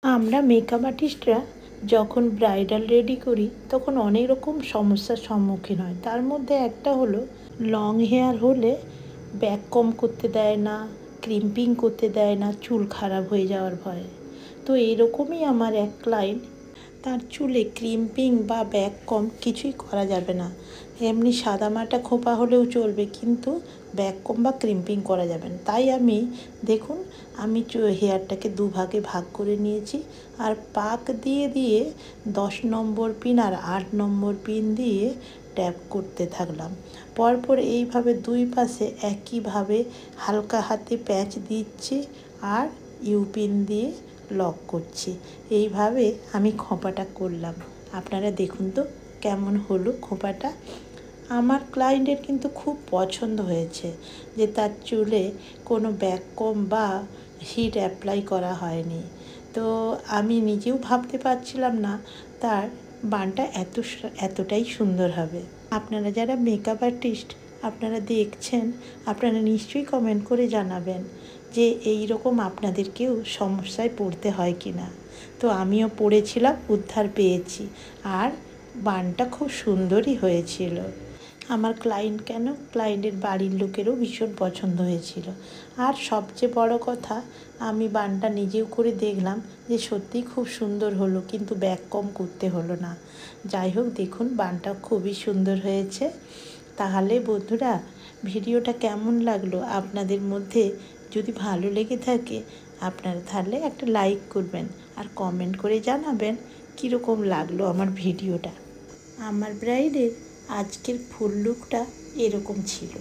আমরা মেকআপ আর্টিস্টরা যখন bridal ready করি তখন অনেক রকম সমস্যার সম্মুখীন হয়। তার মধ্যে একটা হলো লং হেয়ার হলে ব্যাক কম করতে দেয় না, ক্রিম্পিং করতে দেয় না, চুল খারাপ হয়ে যাওয়ার ভয়ে। তো এরকমই আমার এক ক্লায়েন্ট, তার চুলে ক্রিম্পিং বা ব্যাক কম কিছুই করা যাবে না। এমনি সাদামাটা খোপা হলেও চলবে, কিন্তু ব্যাক কম বা ক্রিম্পিং করা যাবে না। তাই দেখুন আমি হেয়ারটাকে দুভাগে ভাগ করে নিয়েছি আর পাক দিয়ে দিয়ে 10 নম্বর পিন আর 8 নম্বর পিন দিয়ে ট্যাপ করতে থাকলাম। পরপর এইভাবে দুই পাশে একইভাবে হালকা হাতে প্যাচ দিচ্ছি আর ইউপিন দিয়ে লক করছি। এইভাবে আমি খোঁপাটা করলাম। আপনারা দেখুন তো কেমন হলো খোঁপাটা। আমার ক্লায়েন্টের কিন্তু খুব পছন্দ হয়েছে যে তার চুলে কোনো ব্যাক কম বা হিট অ্যাপ্লাই করা হয়নি। তো আমি নিজেও ভাবতে পারছিলাম না তার বানটা এতটাই সুন্দর হবে। আপনারা যারা মেকআপ আর্টিস্ট আপনারা দেখছেন, আপনারা নিশ্চয়ই কমেন্ট করে জানাবেন যে এই রকম আপনাদেরকেও সমস্যায় পড়তে হয় কি না। তো আমিও পড়েছিলাম, উদ্ধার পেয়েছি, আর বানটা খুব সুন্দরই হয়েছিল। আমার ক্লায়েন্টের বাড়ির লোকেরও ভীষণ পছন্দ হয়েছিল। আর সবচেয়ে বড় কথা, আমি বানটা নিজেও করে দেখলাম যে সত্যিই খুব সুন্দর হলো, কিন্তু ব্যাক কম করতে হলো না। যাই হোক, দেখুন বানটা খুবই সুন্দর হয়েছে। তাহলে বন্ধুরা, ভিডিওটা কেমন লাগলো আপনাদের মধ্যে যদি ভালো লেগে থাকে আপনারা তাহলে একটা লাইক করবেন আর কমেন্ট করে জানাবেন কীরকম লাগলো আমার ভিডিওটা। আমার ব্রাইডের আজকের ফুল লুকটা এরকম ছিল।